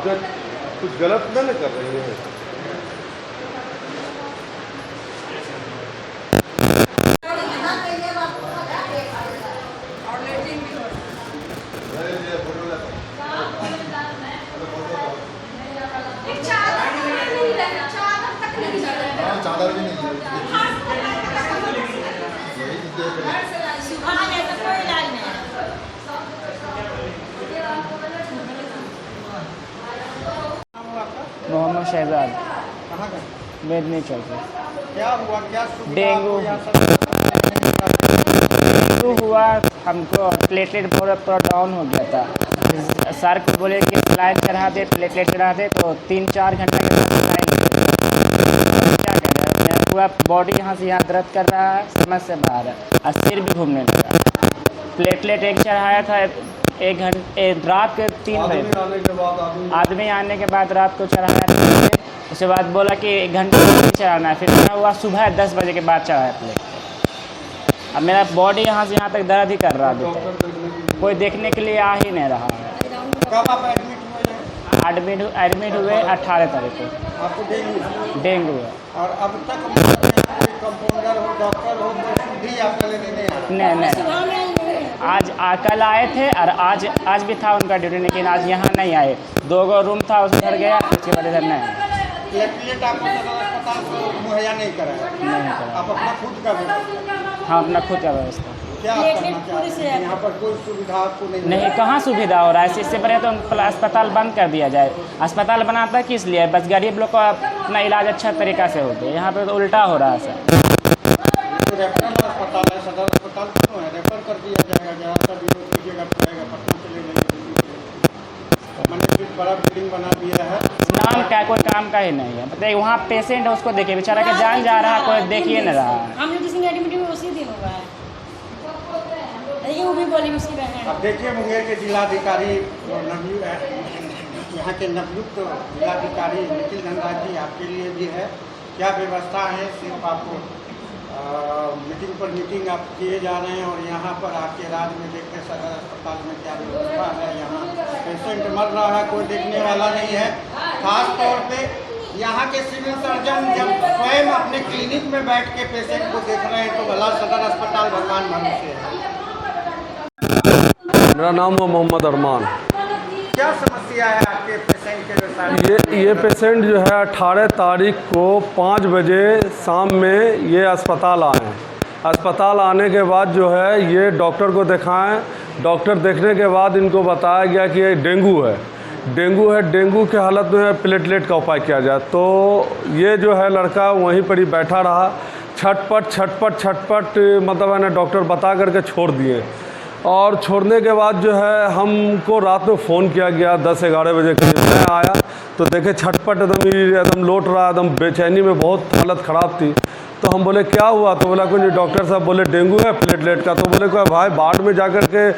उसमें कुछ गलत ना कर रही है। चादर भी नहीं है। मोहम्मद शहजाद, कहाँ का? मेदनी चौक से। क्या हुआ, क्या सुविधा डेंगू। आपको यहाँ सब? शुरू हुआ, हमको प्लेटलेट पूरा डाउन हो गया था। सर को बोले कि सलाइन चढ़ा दे, प्लेटलेट चढ़ा दे, तो 3-4 घंटे के बाद सलाइन क्या करें, पूरा बॉडी यहाँ से यहाँ दर्द कर रहा है, समझ से बाहर है, और सिर भी घूमने लगा। प्लेटलेट एक चढ़ाया था 1 घंटे, रात के 3 बजे आदमी आने के बाद रात को चढ़ाया 3 बजे। उसके बाद बोला कि 1 घंटे नहीं चढ़ाना है, फिर क्या हुआ, सुबह 10 बजे के बाद चढ़ाया प्लेट। अब मेरा बॉडी यहाँ से यहाँ तक दर्द ही कर रहा है, कोई देखने के लिए आ ही नहीं रहा है। कब आप एडमिट हुए हैं? एडमिट हुए 18 तारीख को। आपको डेंगू है। और अब तक कोई कंपाउंडर हो, डॉक्टर हो, कोई भी आपका लेने नहीं आया? नहीं, आज कल आए थे, और आज भी था उनका ड्यूटी, लेकिन आज यहाँ नहीं आए। 2 रूम था, उस घर गया, उसके बाद इधर नहीं आए। प्लेटलेट आपको सदर अस्पताल को मुहैया नहीं कराया? नहीं करा। आप अपना खुद का व्यवस्था? हाँ, अपना खुद का व्यवस्था। क्या करना चाहते हैं? यहाँ पर कोई सुविधा आपको नहीं, कहाँ सुविधा हो रहा है। इससे पहले तो अस्पताल बंद कर दिया जाए। अस्पताल बनाता किस लिए, बस गरीब लोग का अपना इलाज अच्छा तरीक़ा से हो गया। यहाँ पे तो उल्टा हो रहा है सर। तो रेफरल अस्पताल है, सदर अस्पताल क्यों है? रेफर कर दिया जाएगा, जहाँ सा विरोध कीजिएगा पड़ेगा, पटना चले जाइए। मैंने फिर बड़ा बिल्डिंग बना दिया है, नाम क्या, कोई काम का ही नहीं है। बताइए, वहाँ पेशेंट है, उसको देखिए, बेचारा का जान जा रहा है, कोई देख ही नहीं रहा है। हम लोग जिसने एडमिट हुए उसी दिन हुआ है, ये वो भी बोली उसकी बहन। अब देखिए मुंगेर के जिलाधिकारी यहाँ के नवयुक्त जिलाधिकारी निखिल धनराज जी आपके लिए भी है, क्या व्यवस्था है? सिर्फ आपको मीटिंग पर मीटिंग आप किए जा रहे हैं, और यहाँ पर आपके राज्य में देखते सदर अस्पताल में क्या व्यवस्था है? यहाँ पेशेंट मर रहा है, कोई देखने वाला नहीं है। खास तौर पे यहाँ के सिविल सर्जन जब स्वयं अपने क्लिनिक में बैठ के पेशेंट को देख रहे हैं, तो भला सदर अस्पताल भगवान भरोसे है। मेरा नाम है मोहम्मद अरमान। क्या समस्या है आपके पेशेंट के साथ? ये पेशेंट जो है 18 तारीख को 5 बजे शाम में ये अस्पताल आए हैं। अस्पताल आने के बाद जो है ये डॉक्टर को दिखाएं। डॉक्टर देखने के बाद इनको बताया गया कि ये डेंगू है। डेंगू के हालत में प्लेटलेट का उपाय किया जाए। तो ये जो है लड़का वहीं पर ही बैठा रहा, छटपट मतलब है ना, डॉक्टर बता करके छोड़ दिए। और छोड़ने के बाद जो है हमको रात में फ़ोन किया गया 10-11 बजे करीब। मैं आया तो देखे छटपट एकदम लौट रहा, एकदम बेचैनी में, बहुत हालत ख़राब थी। तो हम बोले क्या हुआ? तो बोला कुछ नहीं, डॉक्टर साहब बोले डेंगू है, प्लेटलेट का। तो बोले भाई वार्ड में जा कर के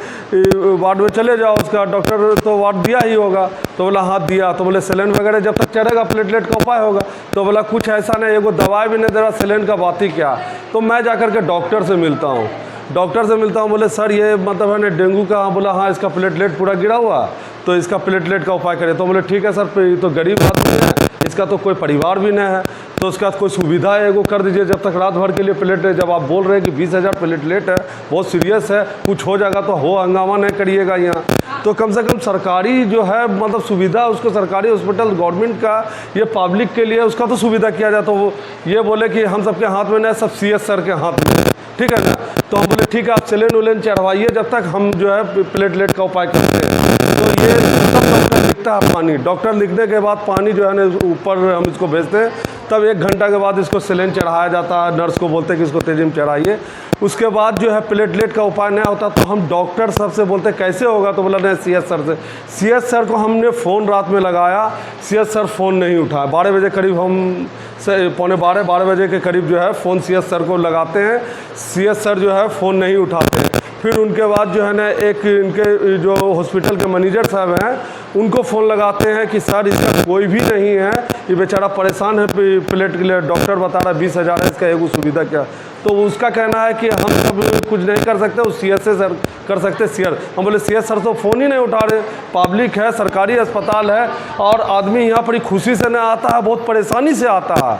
वार्ड में चले जाओ, उसका डॉक्टर तो वार्ड दिया ही होगा। तो बोला हाँ दिया। तो बोले सेलेन वगैरह जब तक चढ़ेगा प्लेटलेट का उपाय होगा। तो बोला कुछ ऐसा नहीं, एगो दवाई भी नहीं दे रहा, सेलेन का बात ही क्या। तो मैं जा कर के डॉक्टर से मिलता हूँ। बोले सर ये मतलब है ना डेंगू का। बोला हाँ, इसका प्लेटलेट पूरा गिरा हुआ, तो इसका प्लेटलेट का उपाय करें। तो बोले ठीक है सर, ये तो गरीब आदमी है, इसका तो कोई परिवार भी नहीं है, तो उसका कोई सुविधा है वो कर दीजिए जब तक रात भर के लिए प्लेटलेट। जब आप बोल रहे हैं कि 20,000 प्लेटलेट है, बहुत सीरियस है, कुछ हो जाएगा तो हो, हंगामा नहीं करिएगा यहाँ। तो कम से कम सरकारी जो है मतलब सुविधा, उसको सरकारी हॉस्पिटल गवर्नमेंट का, ये पब्लिक के लिए उसका तो सुविधा किया जाए। तो वो ये बोले कि हम सबके हाथ में नहीं, सब CS सर के हाथ में, ठीक है ना। तो हम बोले ठीक है, आप सेलेन चढ़वाइए जब तक हम जो है प्लेटलेट का उपाय करते हैं। तो ये डॉक्टर लिखता है पानी, डॉक्टर लिखने के बाद पानी जो है ना ऊपर हम इसको भेजते हैं, तब 1 घंटा के बाद इसको सेलेन चढ़ाया जाता है। नर्स को बोलते हैं कि इसको तेजी में चढ़ाइए। उसके बाद जो है प्लेटलेट का उपाय नहीं होता, तो हम डॉक्टर साहब से बोलते कैसे होगा। तो बोला नहीं CS सर से। CS सर को हमने फ़ोन रात में लगाया, CS सर फ़ोन नहीं उठाया। 12 बजे करीब हम से 11:15-12 बजे के करीब जो है फ़ोन CS सर को लगाते हैं, CS सर जो है फ़ोन नहीं उठाते। फिर उनके बाद जो है ना एक इनके जो हॉस्पिटल के मैनेजर साहब हैं उनको फ़ोन लगाते हैं कि सर इसका कोई भी नहीं है, ये बेचारा परेशान है प्लेट के लिए, डॉक्टर बता रहा है 20,000 है, इसका एगो सुविधा क्या। तो उसका कहना है कि हम सब कुछ नहीं कर सकते, उस CS सर कर सकते शेयर। हम बोले शेयर सर तो फ़ोन ही नहीं उठा रहे, पब्लिक है, सरकारी अस्पताल है और आदमी यहाँ पर खुशी से नहीं आता है, बहुत परेशानी से आता है।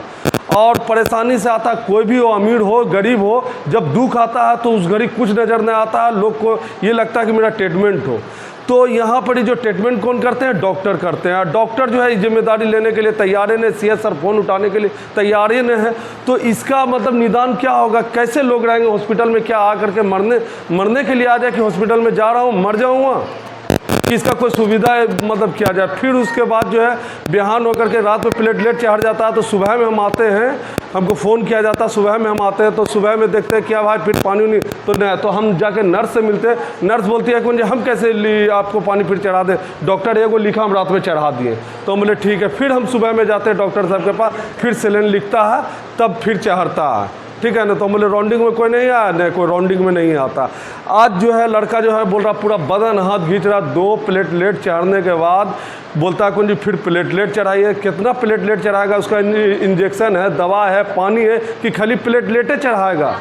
और परेशानी से आता, कोई भी हो, अमीर हो गरीब हो, जब दुख आता है तो उस घड़ी कुछ नज़र नहीं आता है, लोग को ये लगता है कि मेरा ट्रीटमेंट हो। तो यहाँ पर ही जो ट्रीटमेंट कौन करते हैं? डॉक्टर करते हैं। डॉक्टर जो है जिम्मेदारी लेने के लिए तैयार ही नहीं, सीएस सर फ़ोन उठाने के लिए तैयार ही नहीं है। तो इसका मतलब निदान क्या होगा? कैसे लोग रहेंगे हॉस्पिटल में? क्या आ करके मरने के लिए आ जाए कि हॉस्पिटल में जा रहा हूँ मर जाऊँगा, कि इसका कोई सुविधा मतलब किया जाए। फिर उसके बाद जो है बिहान होकर के रात में प्लेटलेट चढ़ जाता है, तो सुबह में हम आते हैं, हमको फ़ोन किया जाता है, सुबह में हम आते हैं तो सुबह में देखते हैं क्या भाई फिर पानी नहीं, तो नहीं, तो हम जाके नर्स से मिलते हैं। नर्स बोलती है कौन जी हम कैसे आपको पानी फिर चढ़ा दें, डॉक्टर एगो लिखा हम रात में चढ़ा दिए। तो हम बोले ठीक है। फिर हम सुबह में जाते हैं डॉक्टर साहब के पास, फिर सेलेन लिखता है, तब फिर चढ़ता है, ठीक है ना। तो बोले राउंडिंग में कोई नहीं आया, नहीं कोई राउंडिंग में नहीं आता। आज जो है लड़का जो है बोल रहा पूरा बदन हाथ खींच रहा, 2 प्लेटलेट चढ़ने के बाद बोलता है कौन जी फिर प्लेटलेट चढ़ाइए। कितना प्लेटलेट चढ़ाएगा? उसका इंजेक्शन है, दवा है, पानी है, कि खाली प्लेटलेटें चढ़ाएगा?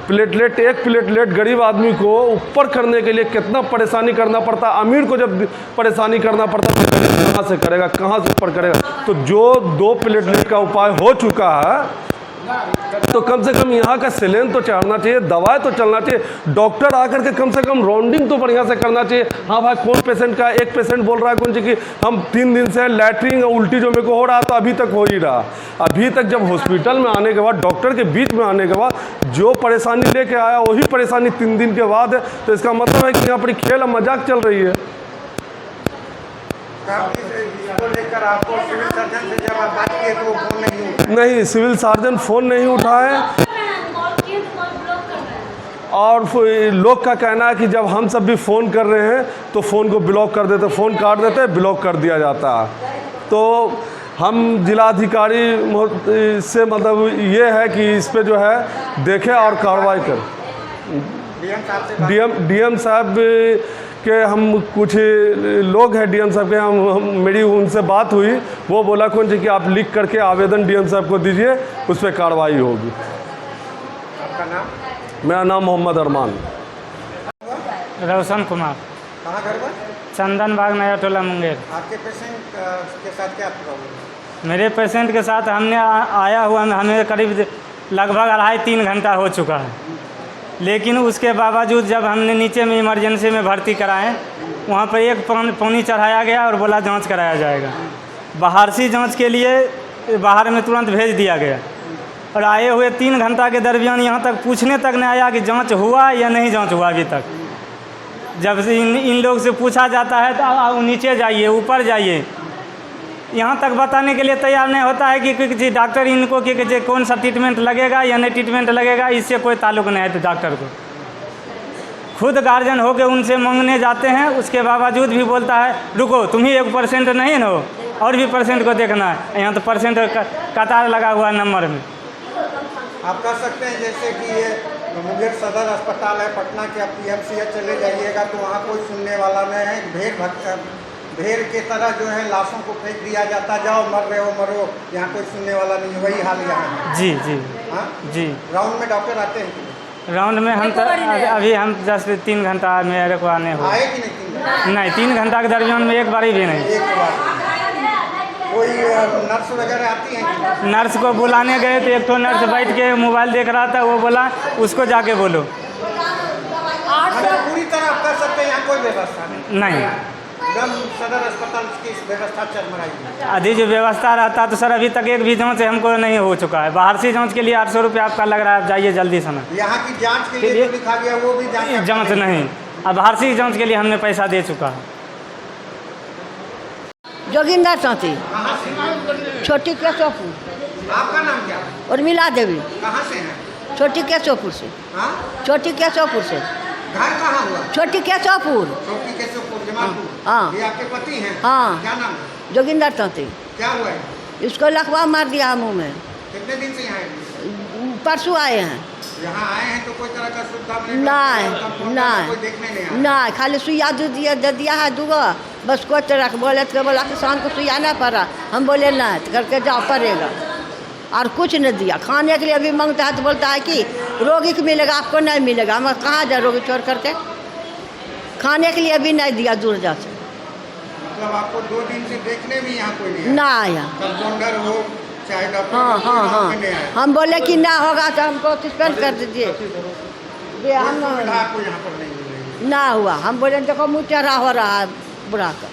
प्लेटलेट, एक प्लेटलेट गरीब आदमी को ऊपर करने के लिए कितना परेशानी करना पड़ता है। अमीर को जब परेशानी करना पड़ता है तो कहाँ से करेगा, कहाँ से ऊपर करेगा? तो जो 2 प्लेटलेट का उपाय हो चुका है, तो कम से कम यहाँ का सेलेन तो चढ़ना चाहिए, दवाएं तो चलना चाहिए, डॉक्टर आकर के कम से कम राउंडिंग तो बढ़िया से करना चाहिए। हाँ भाई कौन पेशेंट का, एक पेशेंट बोल रहा है कौन जी कि हम 3 दिन से लैट्रिन और उल्टी जो मेरे को हो रहा तो अभी तक हो ही रहा। अभी तक जब हॉस्पिटल में आने के बाद, डॉक्टर के बीच में आने के बाद जो परेशानी लेके आया वही परेशानी 3 दिन के बाद है। तो इसका मतलब है कि यहाँ पर खेल मजाक चल रही है। इसको लेकर आपको सिविल सर्जन से जब आप बात किए तो वो फोन नहीं उठाए? नहीं, सिविल सर्जन फ़ोन नहीं उठाए। और लोग का कहना है कि जब हम सब भी फ़ोन कर रहे हैं तो फ़ोन को ब्लॉक कर देते, फ़ोन काट देते, ब्लॉक कर दिया जाता है। तो हम जिलाधिकारी से मतलब ये है कि इस पे जो है देखें और कार्रवाई करें। डीएम साहब के हम कुछ लोग हैं डीएम साहब के, हम मेरी उनसे बात हुई, वो बोला कौन जी कि आप लिख करके आवेदन डीएम साहब को दीजिए, उस पर कार्रवाई होगी। आपका नाम? मेरा नाम मोहम्मद अरमान। रोशन कुमार। कहाँ घर पर? चंदन बाग, नया टोला, मुंगेर। आपके पेशेंट के साथ क्या प्रॉब्लम? मेरे पेशेंट के साथ हमने आया हुआ हमें करीब लगभग 2.5-3 घंटा हो चुका है, लेकिन उसके बावजूद जब हमने नीचे में इमरजेंसी में भर्ती कराएं, वहाँ पर एक पानी चढ़ाया गया और बोला जांच कराया जाएगा। बाहर से जांच के लिए बाहर में तुरंत भेज दिया गया, और आए हुए 3 घंटा के दरमियान यहाँ तक पूछने तक नहीं आया कि जांच हुआ या नहीं जांच हुआ अभी तक। जब से इन लोग से पूछा जाता है तो नीचे जाइए, ऊपर जाइए, यहाँ तक बताने के लिए तैयार नहीं होता है कि डॉक्टर इनको कि कौन सा ट्रीटमेंट लगेगा या नहीं ट्रीटमेंट लगेगा, इससे कोई ताल्लुक नहीं है। तो डॉक्टर को खुद गार्जियन हो के उनसे मांगने जाते हैं, उसके बावजूद भी बोलता है रुको तुम ही 1% नहीं हो, और भी पेशेंट को देखना है। यहाँ तो पेशेंट कतार लगा हुआ है नंबर में। आप कह सकते हैं जैसे कि ये मुंगेर सदर अस्पताल है पटना के, आप PMCH चले जाइएगा तो वहाँ कोई सुनने वाला नहीं है। भेड़ के तरह जो है लाशों को फेंक दिया जाता, जाओ मर रहे हो मरो, यहाँ कोई सुनने वाला नहीं है। वही हाल यहाँ है। जी जी हाँ जी। राउंड में डॉक्टर आते हैं? राउंड में हम अभी हम जस्ट 3 घंटा मेरे को आने हो। आए कि नहीं? नहीं, 3 घंटा के दरमियान में एक बारी भी नहीं। एक बार कोई नर्स वगैरह आती है? नर्स को बुलाने गए तो एक तो नर्स बैठ के मोबाइल देख रहा था, वो बोला उसको जाके बोलो। पूरी तरह आप कह सकते हैं यहाँ कोई व्यवस्था नहीं? एकदम सदर अस्पताल की व्यवस्था चरमराई। आधी जो व्यवस्था रहता तो सर अभी तक एक भी जांच हमको नहीं हो चुका है। बाहर से जांच के लिए 800 रुपये आपका लग रहा है, आप जाइए जल्दी से ना। यहाँ की जांच के लिए जो लिखा गया वो भी जांच नहीं, अब बाहर से जांच के लिए हमने पैसा दे चुका है। जोगिंदर साथी, छोटी केशवपुर। आपका नाम क्या? उर्मिला देवी। कहाँ से हैं? छोटी केशवपुर से। हाँ? छोटी केशवपुर से। घर कहाँ हुआ? छोटी केशवपुर। छोटी केशवपुर जमालपुर। हाँ। ये आपके पति हैं? हाँ। क्या नाम है? जोगिंदर साथी। क्या हुआ है? इसको लकवा मार दिया मुँह में। कितने दिन से यहाँ हैं? परसों आए हैं। यहाँ आए हैं तो कोई तरह का सुविधा नहीं, कोई देखने नहीं आया? नहीं, खाली सुइया दे दिया है 2 बस। कोई तरह के बोला कि शाम को सुइया ना पड़ा, हम बोले नहीं तो करके जाओ पड़ेगा, और कुछ नहीं दिया। खाने के लिए भी मांगता है तो बोलता है कि रोगी को मिलेगा, आपको नहीं मिलेगा। हम कहाँ जाए रोगी छोड़ करके? खाने के लिए भी नहीं दिया दूर जा से। मतलब आपको 2 दिन से देखने भी यहाँ कोई नहीं आया? ना आया। कंपाउंडर हो चाहे डॉक्टर हाँ हो, हाँ कोई नहीं आया? हाँ, हम बोले कि ना होगा तो हमको सस्पेंड कर दीजिए। ये कोई हम सुविधा आपको यहाँ पर नहीं मिल रही है? ना हुआ। हम बोले देखो मुँह टेढ़ा हो रहा है बुढ़ा का।